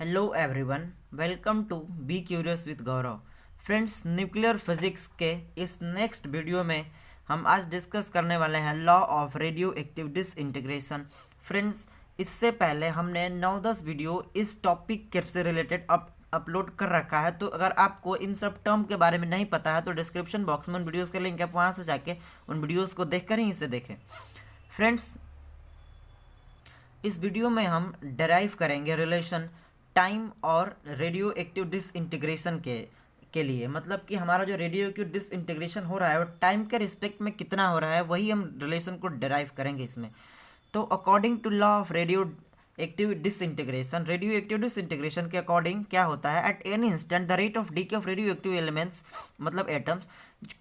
Hello everyone, welcome to be curious with Gaurav. Friends, nuclear physics के इस next video में हम आज डिस्कस करने वाले हैं law of radioactive disintegration. Friends, इससे पहले हमने 9-10 वीडियो इस टॉपिक से रिलेटेड अपलोड कर रखा है, तो अगर आपको इन सब टर्म के बारे में नहीं पता है तो डिस्क्रिप्शन बॉक्स में उन वीडियोस के लिंक है, आप वहाँ से जाके उन वीडियोस को देख कर ही इसे देखें। फ्रेंड्स, इस वीडियो में हम डेराइव करेंगे रिलेशन टाइम और रेडियो एक्टिव डिसइंटीग्रेशन के लिए। मतलब कि हमारा जो रेडियो एक्टिव डिसइंटीग्रेशन हो रहा है वो टाइम के रिस्पेक्ट में कितना हो रहा है, वही हम रिलेशन को डेराइव करेंगे इसमें। तो according to law of radioactive disintegration, radioactive disintegration के अकॉर्डिंग क्या होता है, at any instant the rate of decay of radioactive elements मतलब एटम्स,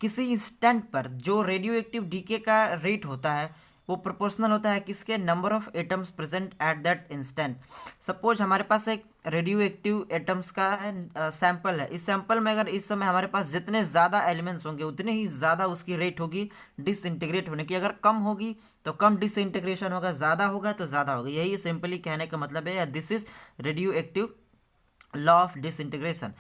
किसी इंस्टेंट पर जो रेडियो एक्टिव डीके का रेट होता है वो प्रोपोर्शनल होता है किसके, number of atoms present at that instant. Suppose हमारे पास एक रेडियो एक्टिव एटम्स का सैंपल है। इस सैंपल में अगर इस समय हमारे पास जितने ज़्यादा एलिमेंट्स होंगे उतने ही ज़्यादा उसकी रेट होगी डिसइंटीग्रेट होने की। अगर कम होगी तो कम डिसइंटीग्रेशन होगा, ज़्यादा होगा तो ज़्यादा होगा। यही सिंपली कहने का मतलब है, this is radio active law of disintegration.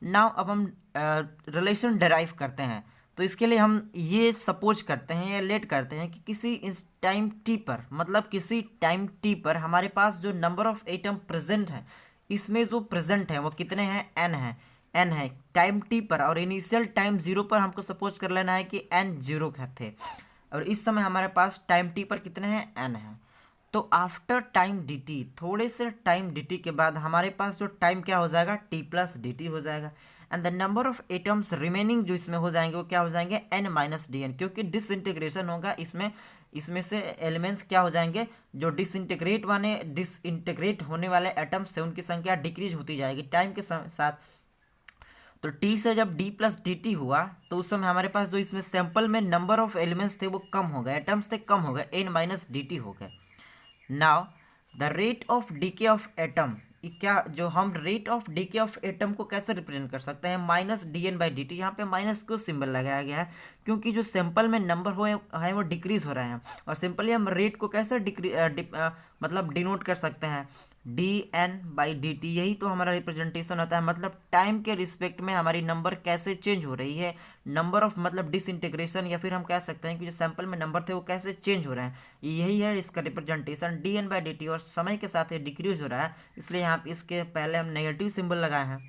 Now अब हम रिलेशन डेराइव करते हैं। तो इसके लिए हम ये सपोज करते हैं या लेट करते हैं कि किसी इस टाइम टी पर, मतलब किसी टाइम टी पर हमारे पास जो नंबर ऑफ एटम प्रेजेंट है, इसमें जो प्रेजेंट है वो कितने हैं, एन है टाइम टी पर। और इनिशियल टाइम जीरो पर हमको सपोज कर लेना है कि एन जीरो थे, और इस समय हमारे पास टाइम टी पर कितने हैं, एन है। तो आफ्टर टाइम डी टी, थोड़े से टाइम डी टी के बाद हमारे पास जो टाइम क्या हो जाएगा, टी प्लस डी टी हो जाएगा। And the number of atoms remaining जो इसमें हो जाएंगे वो क्या हो जाएंगे, एन माइनस डी एन, क्योंकि डिसइंटीग्रेशन होगा इसमें से एलिमेंट्स क्या हो जाएंगे, जो डिसइंटीग्रेट होने वाले एटम्स से उनकी संख्या डिक्रीज होती जाएगी टाइम के साथ। तो टी से जब डी प्लस डी टी हुआ तो उस समय हमारे पास जो इसमें सैंपल में नंबर ऑफ एलिमेंट्स थे वो कम हो गए, एटम्स थे कम हो गए, एन माइनस डी टी हो गए। Now the rate of decay of atom, क्या जो हम rate of decay of atom को कैसे रिप्रेजेंट कर सकते हैं, minus d n by d t. यहाँ पे माइनस को सिंबल लगाया गया है क्योंकि जो सैंपल में नंबर हो है वो डिक्रीज हो रहे हैं। और सिंपली हम रेट को कैसे मतलब डिनोट कर सकते हैं, d n by d t. यही तो हमारा रिप्रेजेंटेशन होता है, मतलब टाइम के रिस्पेक्ट में हमारी नंबर कैसे चेंज हो रही है, नंबर ऑफ मतलब डिसइंटीग्रेशन, या फिर हम कह सकते हैं कि जो सैंपल में नंबर थे वो कैसे चेंज हो रहे हैं। यही है इसका representation, d n by d t. और समय के साथ ये डिक्रीज हो रहा है, इसलिए यहाँ पे इसके पहले हम नेगेटिव सिंबल लगाए हैं।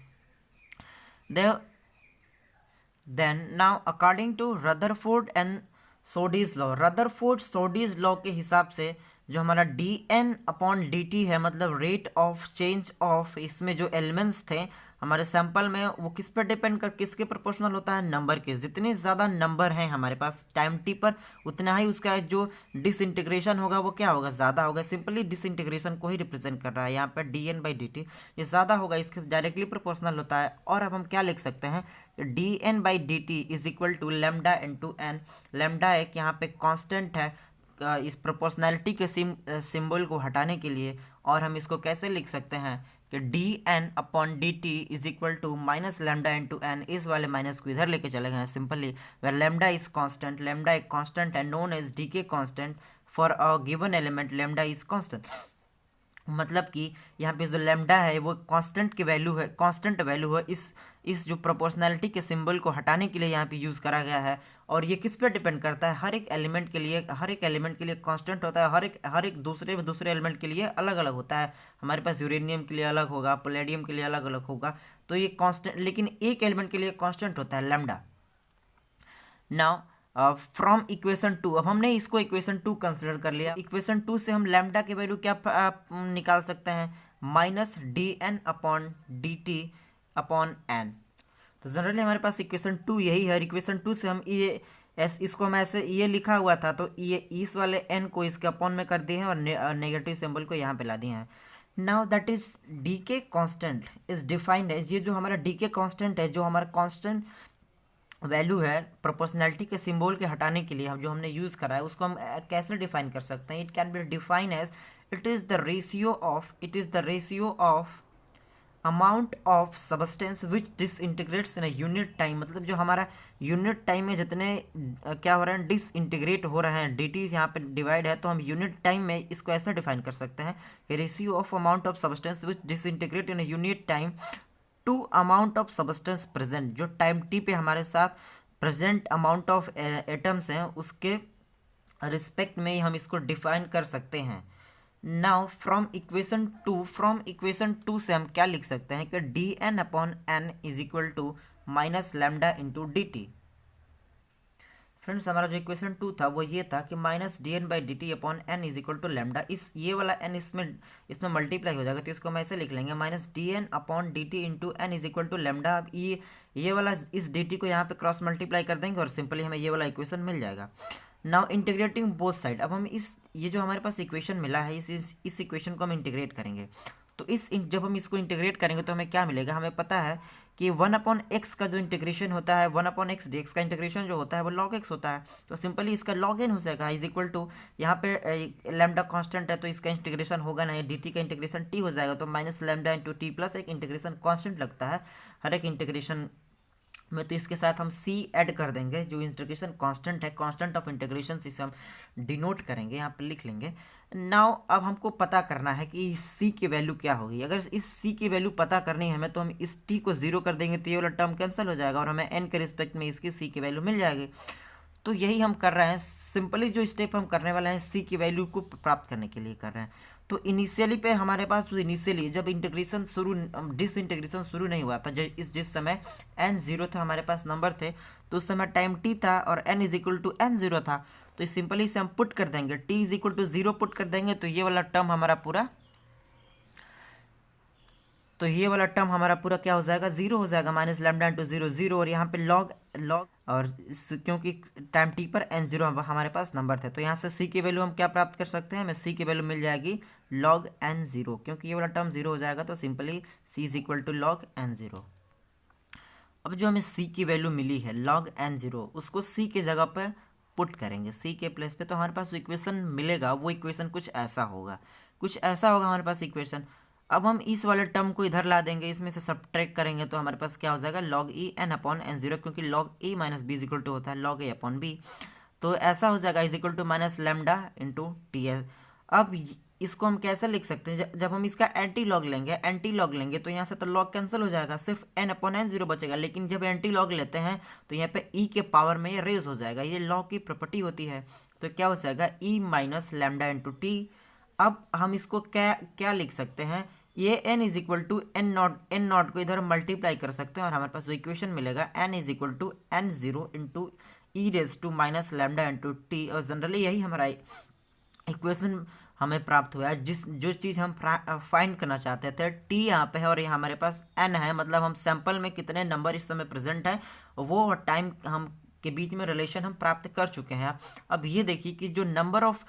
Then now according to Rutherford and Soddy's law, Rutherford Soddy's law के हिसाब से जो हमारा d N upon d t है, मतलब रेट ऑफ चेंज ऑफ इसमें जो एलिमेंट्स थे हमारे सैंपल में, वो किस पर डिपेंड कर, किसके प्रोपोर्शनल होता है, नंबर के। जितने ज़्यादा नंबर हैं हमारे पास टाइम टी पर उतना ही उसका जो डिसइंटीग्रेशन होगा वो क्या होगा, ज़्यादा होगा। सिंपली डिसइंटीग्रेशन को ही रिप्रेजेंट कर रहा है यहाँ पर d n by d t, ये ज़्यादा होगा, इसके डायरेक्टली प्रोपोर्शनल होता है। और अब हम क्या लिख सकते हैं, d n by d t is equal to lambda into n. Lambda एक यहाँ पे कॉन्स्टेंट है इस प्रोपोर्शनैलिटी के सिंबल को हटाने के लिए। और हम इसको कैसे लिख सकते हैं कि d N upon d t is equal to minus lambda into n. इस वाले माइनस को इधर लेके चले गए हैं simply, where lambda is constant, lambda एक कांस्टेंट है known as decay constant for a given element, lambda is constant. मतलब कि यहाँ पे जो लेमडा है वो कांस्टेंट की वैल्यू है, कांस्टेंट वैल्यू है। इस जो प्रोपोर्शनैलिटी के सिंबल को हटाने के लिए यहाँ पे यूज़ करा गया है। और ये किस पे डिपेंड करता है, हर एक एलिमेंट के लिए कांस्टेंट होता है, हर एक दूसरे एलिमेंट के लिए अलग अलग होता है। हमारे पास यूरेनियम के लिए अलग होगा, पैलेडियम के लिए अलग अलग होगा, तो ये कांस्टेंट, लेकिन एक एलिमेंट के लिए कांस्टेंट होता है लेमडा। नाउ फ्रॉम इक्वेशन 2, अब हमने इसको इक्वेशन 2 कंसिडर कर लिया। इक्वेशन 2 से हम लैम्डा की वैल्यू क्या निकाल सकते हैं, minus d N upon d t upon n. तो जनरली हमारे पास इक्वेशन 2 यही है। इक्वेशन 2 से हम ये इसको हम ऐसे ये लिखा हुआ था तो ये इस वाले एन को इसके अपॉन में कर दिए हैं और नेगेटिव सिंबल को यहाँ पे ला दिए हैं। नाउ दैट इज डी के कॉन्स्टेंट इज डिफाइंड एज, ये जो हमारा डी के कॉन्स्टेंट है, जो हमारा कॉन्स्टेंट वैल्यू है प्रोपोर्शनैलिटी के सिंबल के हटाने के लिए हम जो हमने यूज़ करा है उसको हम कैसे डिफाइन कर सकते हैं, it can be define as it is the ratio of amount of substance which disintegrates in a unit time, मतलब जो हमारा यूनिट टाइम में जितने क्या हो रहे हैं, डिसइंटीग्रेट हो रहे हैं, dt यहाँ पे डिवाइड है, तो हम यूनिट टाइम में इसको ऐसा डिफाइन कर सकते हैं कि ratio of amount of substance which disintegrate in a unit time to amount of substance present, जो टाइम t पे हमारे साथ प्रेजेंट अमाउंट ऑफ एटम्स हैं उसके रिस्पेक्ट में हम इसको डिफाइन कर सकते हैं। नाउ फ्रॉम इक्वेशन टू से हम क्या लिख सकते हैं कि d N upon n is equal to minus lambda into d t. Friends हमारा जो इक्वेशन टू था वो ये था कि minus d n by d t upon n is equal to lambda, इस ये वाला एन इसमें मल्टीप्लाई हो जाएगा, तो इसको हम ऐसे लिख लेंगे minus d N upon d t into n is equal to lambda. अब ये वाला इस डी टी को यहाँ पे क्रॉस मल्टीप्लाई कर देंगे और सिंपली हमें ये वाला इक्वेशन मिल जाएगा। नाउ इंटीग्रेटिंग बोथ साइड, अब हम ये जो हमारे पास इक्वेशन मिला है इस इक्वेशन को हम इंटीग्रेट करेंगे। तो जब हम इसको इंटीग्रेट करेंगे तो हमें क्या मिलेगा, हमें पता है कि 1/x का जो इंटीग्रेशन होता है 1/x dx का इंटीग्रेशन जो होता है वो log x होता है, तो सिंपली इसका log n हो जाएगा इज इक्वल टू, यहाँ पे लैम्डा कांस्टेंट है तो इसका इंटीग्रेशन होगा नहीं, dt का इंटीग्रेशन t हो जाएगा, तो minus lambda into T plus एक इंटीग्रेशन कांस्टेंट लगता है हर एक इंटीग्रेशन में, तो इसके साथ हम c ऐड कर देंगे, जो इंटीग्रेशन कांस्टेंट है, कांस्टेंट ऑफ इंटीग्रेशन इसे हम डिनोट करेंगे, यहाँ पे लिख लेंगे। नाउ अब हमको पता करना है कि c की वैल्यू क्या होगी। अगर इस c की वैल्यू पता करनी है हमें, तो हम इस t को 0 कर देंगे तो ये वाला टर्म कैंसिल हो जाएगा और हमें n के रिस्पेक्ट में इसकी c की वैल्यू मिल जाएगी। तो यही हम कर रहे हैं, सिंपली जो स्टेप हम करने वाले हैं c की वैल्यू को प्राप्त करने के लिए कर रहे हैं। तो इनिशियली पे हमारे पास, तो इनिशियली जब इंटीग्रेशन डिसइंटीग्रेशन शुरू नहीं हुआ था, जिस समय n 0 था हमारे पास नंबर थे, तो उस समय टाइम t था और n is equal to n 0 था, तो सिंपली इसे हम पुट कर देंगे, t is equal to 0 put कर देंगे, तो ये वाला टर्म हमारा पूरा क्या हो जाएगा, 0 हो जाएगा, माइनस लैम्डा इंटू 0 0, और यहाँ पे लॉग और क्योंकि टाइम t पर n 0 हमारे पास नंबर थे, तो यहाँ से c की वैल्यू हम क्या प्राप्त कर सकते हैं, हमें c की वैल्यू मिल जाएगी log n 0, क्योंकि ये वाला टर्म 0 हो जाएगा, तो simply c is equal to log n 0। अब जो हमें c की वैल्यू मिली है log n 0, उसको c की जगह पर पुट करेंगे, c के प्लेस पे, तो हमारे पास इक्वेशन मिलेगा, वो इक्वेशन कुछ ऐसा होगा हमारे पास इक्वेशन। अब हम इस वाले टर्म को इधर ला देंगे, इसमें से सब्ट्रैक्ट करेंगे तो हमारे पास क्या हो जाएगा log e n upon n 0, क्योंकि log e minus b is equal to होता है log a अपॉन b, तो ऐसा हो जाएगा is equal to minus lambda into t s. अब इसको हम कैसे लिख सकते हैं, जब हम इसका एंटी लॉग लेंगे तो यहाँ से तो लॉग कैंसिल हो जाएगा, सिर्फ n अपॉन n 0 बचेगा, लेकिन जब एंटी लॉग लेते हैं तो यहाँ पे e के पावर में ये रेज हो जाएगा, ये लॉग की प्रॉपर्टी होती है, तो क्या हो जाएगा e minus lambda into t. अब हम इसको क्या लिख सकते हैं, ये n is equal to n not को इधर मल्टीप्लाई कर सकते हैं और हमारे पास वो इक्वेशन मिलेगा n is equal to n 0 into e raise to minus lambda into t, और जनरली यही हमारा इक्वेशन हमें प्राप्त हुआ है। जो चीज़ हम फाइंड करना चाहते थे, t यहाँ पे है और यहाँ हमारे पास n है, मतलब हम सैंपल में कितने नंबर इस समय प्रेजेंट है वो टाइम हम के बीच में रिलेशन हम प्राप्त कर चुके हैं। अब ये देखिए कि जो नंबर ऑफ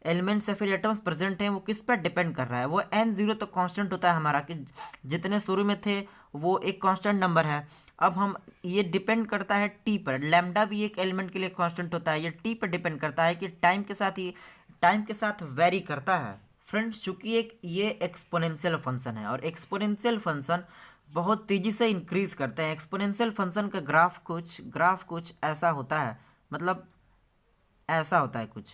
एलिमेंट्स या फिर एटम्स प्रेजेंट हैं वो किस पर डिपेंड कर रहा है, वो n 0 तो कांस्टेंट होता है हमारा, कि जितने शुरू में थे वो एक कांस्टेंट नंबर है। अब हम ये डिपेंड करता है t पर, लैम्डा भी एक एलिमेंट के लिए कांस्टेंट होता है, ये t पर डिपेंड करता है कि टाइम के साथ वेरी करता है। फ्रेंड्स चूंकि ये एक्सपोनेंशियल फंक्शन है और एक्सपोनेंशियल फंक्शन बहुत तेज़ी से इंक्रीज करते हैं। एक्सपोनेंशियल फंक्शन का ग्राफ कुछ ऐसा होता है, मतलब ऐसा होता है कुछ,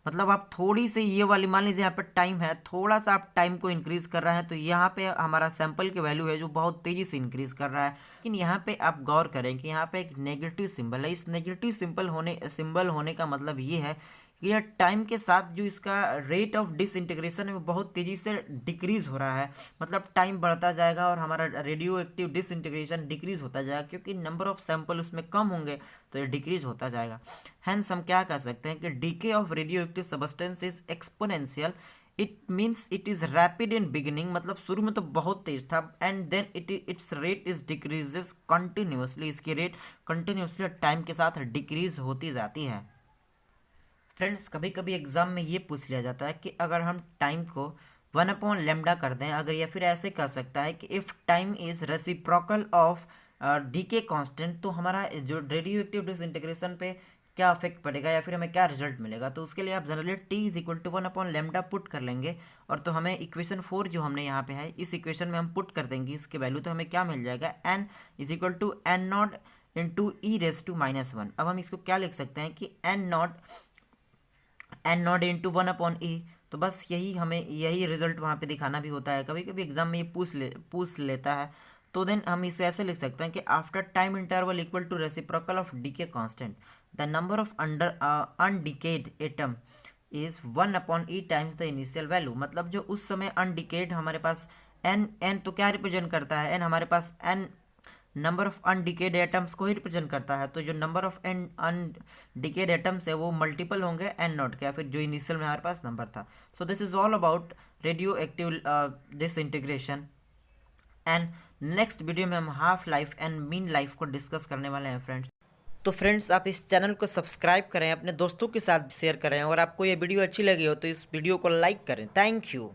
मतलब आप थोड़ी सी ये वाली, मान लीजिए यहाँ पर टाइम है, थोड़ा सा आप टाइम को इंक्रीज कर रहे हैं तो यहाँ पे हमारा सैंपल की वैल्यू है जो बहुत तेज़ी से इंक्रीज कर रहा है। लेकिन यहाँ पे आप गौर करें कि यहाँ पे एक नेगेटिव सिंबल है, इस नेगेटिव सिंबल होने का मतलब ये है कि यह टाइम के साथ जो इसका रेट ऑफ डिसइंटीग्रेशन है वो बहुत तेज़ी से डिक्रीज हो रहा है, मतलब टाइम बढ़ता जाएगा और हमारा रेडियो एक्टिव डिसइंटीग्रेशन डिक्रीज होता जाएगा, क्योंकि नंबर ऑफ सैंपल उसमें कम होंगे तो ये डिक्रीज होता जाएगा। हैंस हम क्या कह सकते हैं कि decay of radioactive substance is exponential, it means it is rapid in beginning, मतलब शुरू में तो बहुत तेज था, and then its rate is decreases continuously, इसकी रेट कंटिन्यूसली टाइम के साथ डिक्रीज होती जाती है। फ्रेंड्स कभी कभी एग्जाम में ये पूछ लिया जाता है कि अगर हम टाइम को 1/λ कर दें, अगर, या फिर ऐसे कह सकता है कि if time is reciprocal of decay constant, तो हमारा जो रेडियो एक्टिव डिसइंटीग्रेशन पे क्या इफेक्ट पड़ेगा या फिर हमें क्या रिजल्ट मिलेगा। तो उसके लिए आप generally t is equal to 1/λ put कर लेंगे और तो हमें इक्वेशन 4 जो हमने यहाँ पे है इस इक्वेशन में हम पुट कर देंगे इसके वैल्यू, तो हमें क्या मिल जाएगा n is equal to n0 into e⁻⁻1। अब हम इसको क्या लिख सकते हैं कि n0 इंटू 1/e। तो बस यही हमें यही रिजल्ट वहाँ पे दिखाना भी होता है, कभी कभी एग्जाम में ये पूछ लेता है। तो देन हम इसे ऐसे लिख सकते हैं कि after time interval equal to reciprocal of decay constant the number of undecayed atom is 1/e times the initial value. मतलब जो उस समय अनडिकेड हमारे पास n तो क्या रिप्रेजेंट करता है, n हमारे पास n नंबर ऑफ अनडिकेड एटम्स को ही रिप्रेजेंट करता है। तो जो नंबर ऑफ अनडिकेड एटम्स है वो मल्टीपल होंगे n0 के, या फिर जो इनिशियल में हमारे पास नंबर था। So this is all about radio active disintegration. And next video में हम half life and mean life को डिस्कस करने वाले हैं फ्रेंड्स। तो फ्रेंड्स आप इस चैनल को सब्सक्राइब करें, अपने दोस्तों के साथ शेयर करें, और आपको ये वीडियो अच्छी लगी हो तो इस वीडियो को लाइक करें। Thank you.